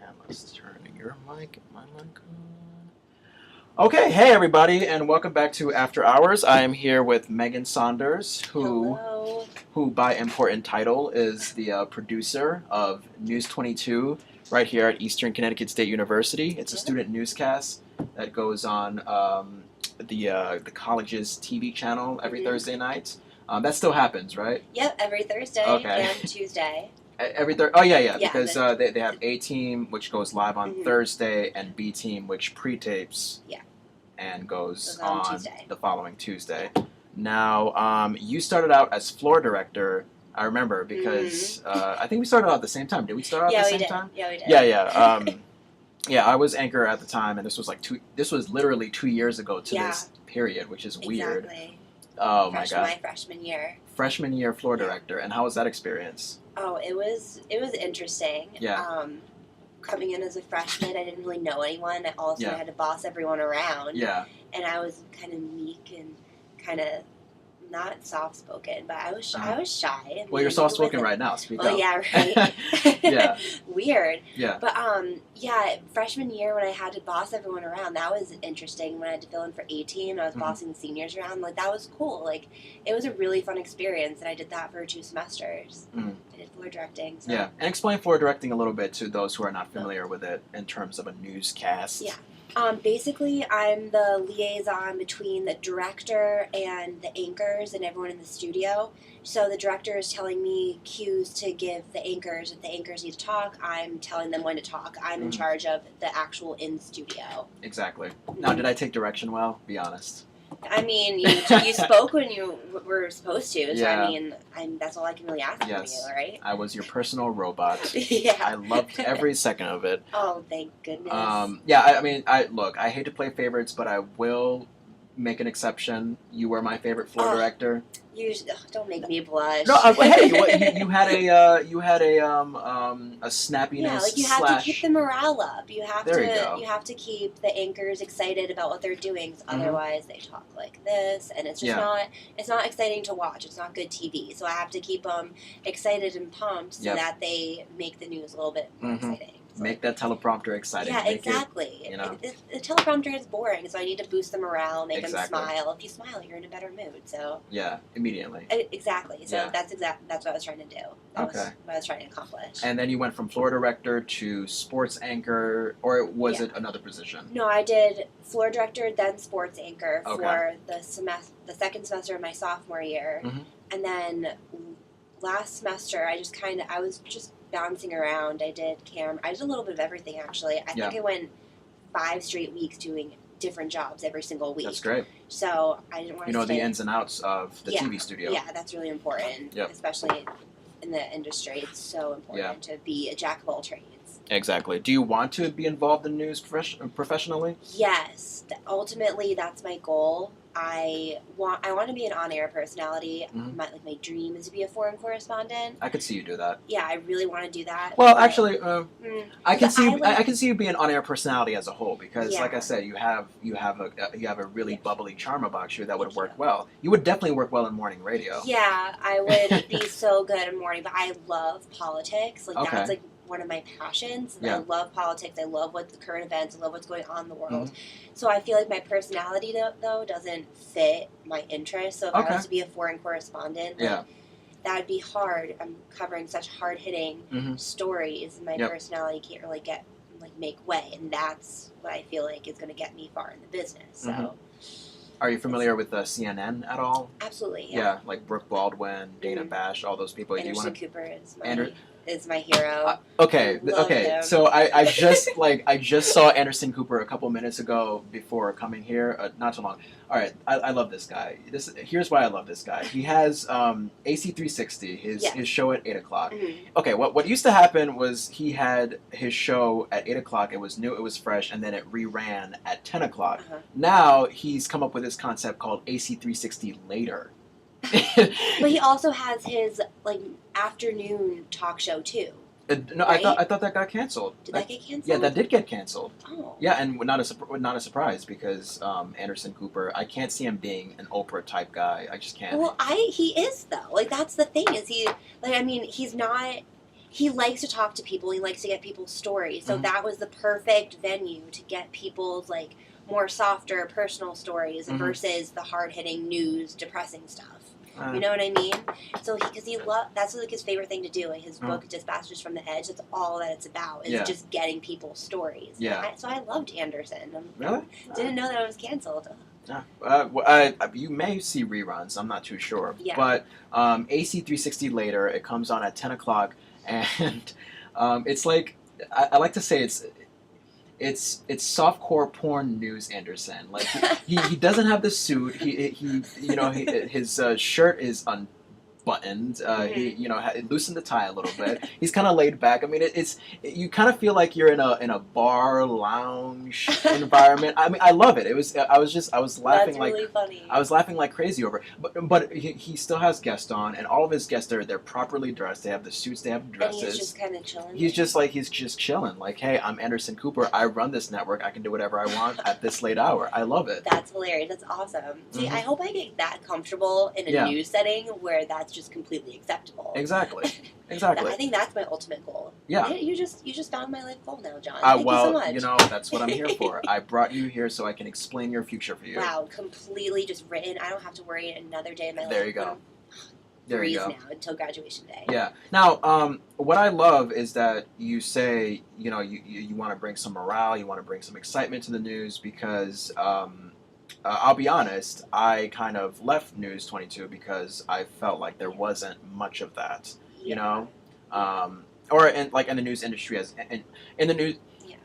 And let's turn your mic, my mic on. Okay, hey everybody, and welcome back to After Hours. I am here with Megan Saunders, Hello. who by important title is the producer of News 22 right here at Eastern Connecticut State University. It's a student newscast that goes on the college's TV channel every Thursday night. That still happens, right? Yep, every Thursday and Tuesday. Because they have A Team, which goes live on Thursday, and B Team, which pre-tapes and goes on Tuesday. the following Tuesday. Now, you started out as floor director, I remember, because I think we started out at the same time. Did we start out at the same time? Yeah, we did. Yeah, I was anchor at the time, and this was literally 2 years ago to this period, which is weird. Exactly. Oh my god. My freshman year. Freshman year floor director, and how was that experience? Oh, it was interesting. Yeah. Coming in as a freshman, I didn't really know anyone. I also had to boss everyone around. Yeah. And I was kind of meek and kind of not soft-spoken, but I was shy. Well, you're soft-spoken right now. Speak up. Yeah, right. Yeah. Weird. Yeah. But freshman year when I had to boss everyone around, that was interesting. When I had to fill in for A Team, I was bossing the seniors around. Like that was cool. Like it was a really fun experience, and I did that for 2 semesters. I did floor directing. So. Yeah, and explain floor directing a little bit to those who are not familiar with it in terms of a newscast. Yeah. Basically, I'm the liaison between the director and the anchors and everyone in the studio. So the director is telling me cues to give the anchors. If the anchors need to talk, I'm telling them when to talk. I'm in charge of the actual in-studio. Exactly. Now, did I take direction well? Be honest. I mean, you spoke when you were supposed to, so yeah. I mean, that's all I can really ask from you, right? I was your personal robot. Yeah. I loved every second of it. Oh, thank goodness. I hate to play favorites, but I will make an exception. You were my favorite floor director. Don't make me blush. No, hey, you had a snappiness. Yeah, like you have to keep the morale up. You have you have to keep the anchors excited about what they're doing. Otherwise, they talk like this, and it's just not exciting to watch. It's not good TV. So I have to keep them excited and pumped so that they make the news a little bit more exciting. Make that teleprompter exciting. Yeah, exactly. The teleprompter is boring, so I need to boost the morale, make them smile. If you smile, you're in a better mood. So immediately. Exactly. So that's what I was trying to do. That was what I was trying to accomplish. And then you went from floor director to sports anchor, or was it another position? No, I did floor director, then sports anchor for the second semester of my sophomore year, and then last semester I was just bouncing around. I did a little bit of everything, actually. I think I went 5 straight weeks doing different jobs every single week. That's great. So I didn't want to the ins and outs of the TV studio. Yeah, that's really important, especially in the industry. It's so important to be a jack of all trades. Exactly. Do you want to be involved in news professionally? Yes. Ultimately, that's my goal. I want to be an on-air personality. My dream is to be a foreign correspondent. I could see you do that. Yeah, I really want to do that. Well, actually, I can see you being an on-air personality as a whole because, like I said, you have a really bubbly charm about you that would work well. You would definitely work well in morning radio. Yeah, I would be so good in morning. But I love politics. That's one of my passions. I love politics. I love the current events. I love what's going on in the world. So I feel like my personality, though, doesn't fit my interests. So if I was to be a foreign correspondent, that would be hard. I'm covering such hard-hitting stories, and my personality can't really make way. And that's what I feel like is going to get me far in the business. So. Are you familiar with CNN at all? Absolutely, yeah. Like Brooke Baldwin, Dana Bash, all those people. Anderson Cooper is my hero. Okay. Him. So I just saw Anderson Cooper a couple minutes ago before coming here. Not too long. All right, I love this guy. Here's why I love this guy. He has AC360, his show at 8:00. Okay, what used to happen was he had his show at 8:00. It was new, it was fresh, and then it reran at 10:00. Now he's come up with this concept called AC360 later. But he also has his afternoon talk show too. No, right? I thought that got canceled. Did that get canceled? Yeah, that did get canceled. Oh. Yeah, and not a surprise because Anderson Cooper, I can't see him being an Oprah type guy. I just can't. Well, he is though. That's the thing. Is he? He's not. he likes to talk to people. He likes to get people's stories. So Mm-hmm. that was the perfect venue to get people's like more softer personal stories Mm-hmm. versus the hard-hitting news, depressing stuff. You know what I mean? So that's like his favorite thing to do. Like his book, Dispatches from the Edge. That's all that it's about is just getting people's stories. Yeah. So I loved Anderson. Really? Didn't know that it was canceled. Yeah. You may see reruns. I'm not too sure. Yeah. But AC360 later, it comes on at 10 o'clock, and it's like I like to say it's softcore porn news Anderson. Like he doesn't have the suit. His shirt is unbuttoned. He loosened the tie a little bit. He's kind of laid back. I mean, you kind of feel like you're in a bar lounge environment. I mean, I love it. I was laughing. That's really funny. I was laughing like crazy over it. But he still has guests on, and all of his guests they're properly dressed. They have the suits. They have the dresses. And he's just kind of chilling. He's just chilling. Like, hey, I'm Anderson Cooper. I run this network. I can do whatever I want at this late hour. I love it. That's hilarious. That's awesome. See, I hope I get that comfortable in a news setting where that's just completely acceptable. Exactly. I think that's my ultimate goal. Yeah. You just found my life goal now, John. Thank you so much. That's what I'm here for. I brought you here so I can explain your future for you. Wow, completely just written. I don't have to worry another day in my life. There you go. There you go. Now until graduation day. Yeah. Now, what I love is that you say, you want to bring some morale, you want to bring some excitement to the news because, I'll be honest, I kind of left News 22 because I felt like there wasn't much of that, or in the news industry in the news. Yeah.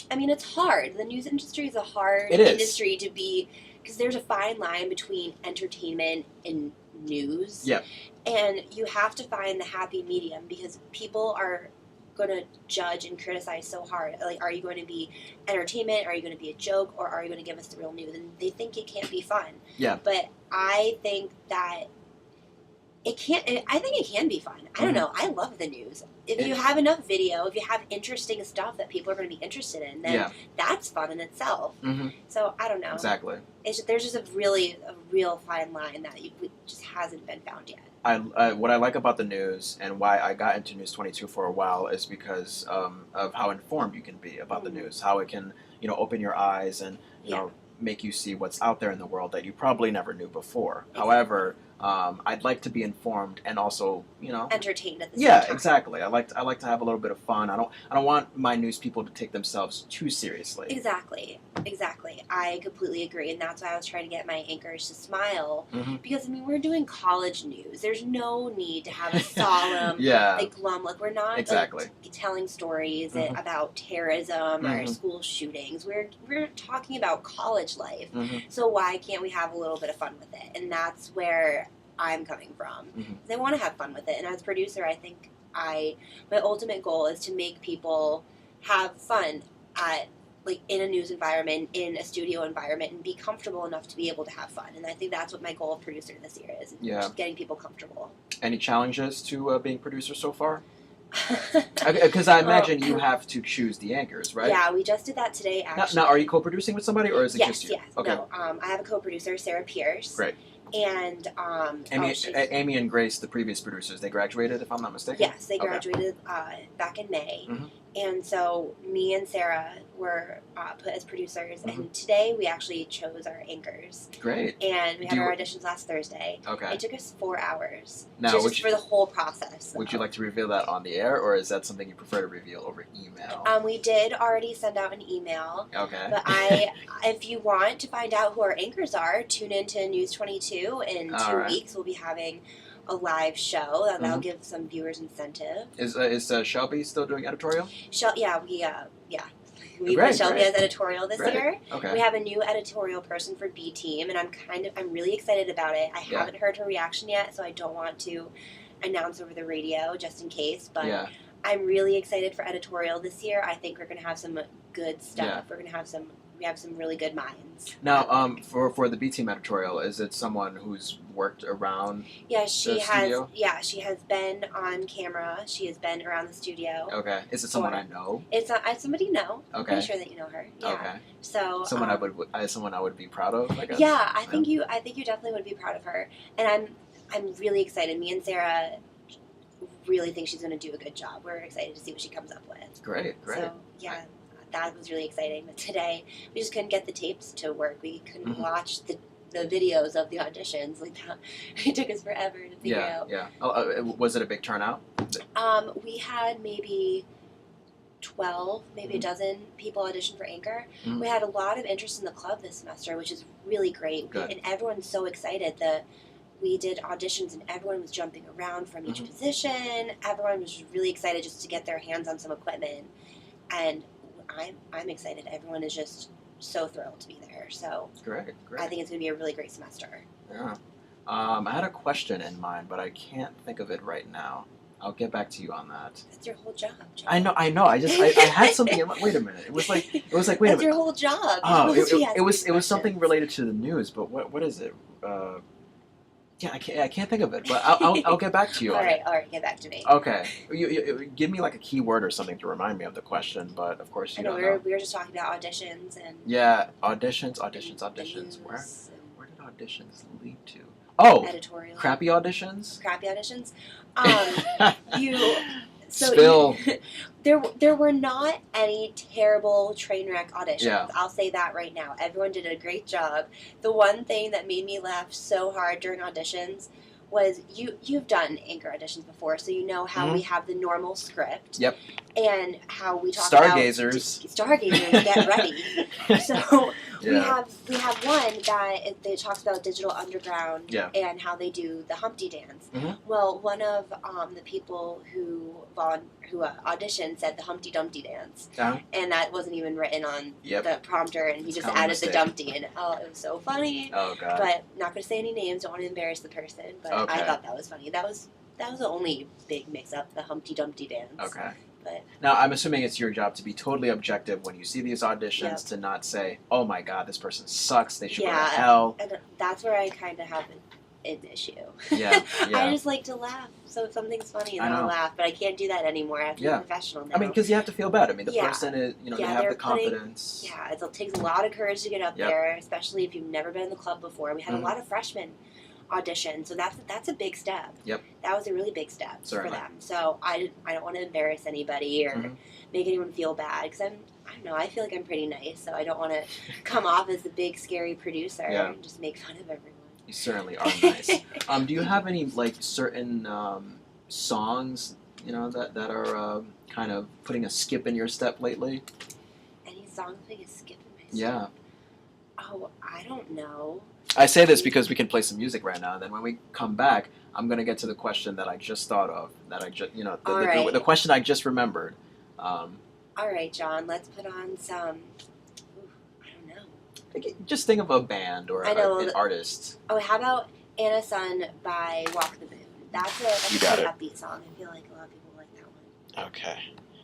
I mean, it's hard. The news industry is a hard industry to be, because there's a fine line between entertainment and news. Yeah. And you have to find the happy medium because people are going to judge and criticize so hard. Like, are you going to be entertainment? Are you going to be a joke? Or are you going to give us the real news? And they think it can't be fun. Yeah. But I think that I think it can be fun. I don't know. I love the news. If you have enough video, if you have interesting stuff that people are going to be interested in, then that's fun in itself. Mm-hmm. So I don't know. Exactly. There's just a real fine line that just hasn't been found yet. What I like about the news and why I got into News 22 for a while is because of how informed you can be about the news, how it can open your eyes and make you see what's out there in the world that you probably never knew before. Exactly. However, I'd like to be informed and also, entertained at the same time. Yeah, exactly. I like to have a little bit of fun. I don't want my news people to take themselves too seriously. Exactly. I completely agree, and that's why I was trying to get my anchors to smile because we're doing college news. There's no need to have a solemn, glum look. We're not telling stories about terrorism or school shootings. We're talking about college life. So why can't we have a little bit of fun with it? And that's where I'm coming from. They want to have fun with it, and as a producer, I think my ultimate goal is to make people have fun in a news environment, in a studio environment, and be comfortable enough to be able to have fun. And I think that's what my goal of producer this year is. Just getting people comfortable. Any challenges to being producer so far? Because I imagine you have to choose the anchors, right? Yeah, we just did that today, actually. Now, are you co-producing with somebody, or is it just you? Yes. Okay. No, I have a co-producer, Sarah Pierce. Great. And Amy and Grace, the previous producers, they graduated, if I'm not mistaken? Yes, they graduated back in May. And so me and Sarah were put as producers, and today we actually chose our anchors. Great. And we had our auditions last Thursday. Okay. It took us 4 hours for the whole process. Would you like to reveal that on the air, or is that something you prefer to reveal over email? We did already send out an email. Okay. But if you want to find out who our anchors are, tune into News 22. In 2 weeks, we'll be having a live show that'll give some viewers incentive. Is Shelby still doing editorial? We put Shelby as editorial this year. Okay. We have a new editorial person for B Team, and I'm really excited about it. I haven't heard her reaction yet, so I don't want to announce over the radio just in case. But I'm really excited for editorial this year. I think we're going to have some good stuff. Yeah. We're going to have we have some really good minds. Now, for the B Team editorial, is it someone who's worked around? Yeah, she has. Studio? Yeah, she has been on camera. She has been around the studio. Okay, is it someone I know? It's somebody you know. Okay, I'm pretty sure that you know her. Yeah. Okay, so someone I would be proud of, I guess. Yeah, I think you definitely would be proud of her, and I'm really excited. Me and Sarah really think she's going to do a good job. We're excited to see what she comes up with. Great. So, yeah, that was really exciting. But today, we just couldn't get the tapes to work. We couldn't watch the videos of the auditions. Like, that, it took us forever to figure out. Yeah. Was it a big turnout? We had maybe 12, maybe a dozen people audition for Anchor. We had a lot of interest in the club this semester, which is really great. And everyone's so excited that we did auditions and everyone was jumping around from each position. Everyone was really excited just to get their hands on some equipment. And I'm excited. Everyone is just so thrilled to be there. So great. I think it's going to be a really great semester. Yeah. I had a question in mind, but I can't think of it right now. I'll get back to you on that. That's your whole job, John. I know. I had something in mind. Wait a minute. It was like wait a minute. That's your whole job. Oh, it was something related to the news, but what is it? Yeah, I can't think of it, but I'll get back to you. All right, get back to me. Okay, you give me like a keyword or something to remind me of the question, but of course you don't know. We were just talking about auditions and auditions. Where did auditions lead to? Oh, editorial. Crappy auditions. Spill. There were not any terrible train wreck auditions. Yeah. I'll say that right now. Everyone did a great job. The one thing that made me laugh so hard during auditions was you've done Anchor auditions before, so you know how we have the normal script. Yep. And how we talk Stargazers. Stargazers, get ready. So we have one that it talks about Digital Underground and how they do the Humpty dance. Well, one of the people who auditioned said the Humpty Dumpty dance, and that wasn't even written on the prompter, and he just added the Dumpty, and it was so funny. Oh God! But not going to say any names. Don't want to embarrass the person, but I thought that was funny. That was the only big mix-up, the Humpty Dumpty dance. Okay. But now, I'm assuming it's your job to be totally objective when you see these auditions, to not say, "Oh my God, this person sucks. They should go to hell." And that's where I kind of have an issue. Yeah. I just like to laugh. So if something's funny, then I'll laugh. But I can't do that anymore. I have to be professional now. I mean, because you have to feel bad. I mean, the person is, they have the confidence. It takes a lot of courage to get up there, especially if you've never been in the club before. We had a lot of freshmen audition, so that's a big step. Yep. That was a really big step Certainly. for them. So I don't want to embarrass anybody or make anyone feel bad, because I don't know, I feel like I'm pretty nice, so I don't want to come off as the big scary producer and just make fun of everyone. You certainly are nice. Do you have any like certain songs that are kind of putting a skip in your step lately? Any songs putting a skip in my step? Yeah. Oh, I don't know. I say this because we can play some music right now, and then when we come back, I'm going to get to the question that I just thought of, that I just, the question I just remembered. All right, John, let's put on some, I don't know. Just think of a band or an artist. Oh, how about Anna Sun by Walk the Moon? That's a pretty upbeat song. I feel like a lot of people like that one. Okay.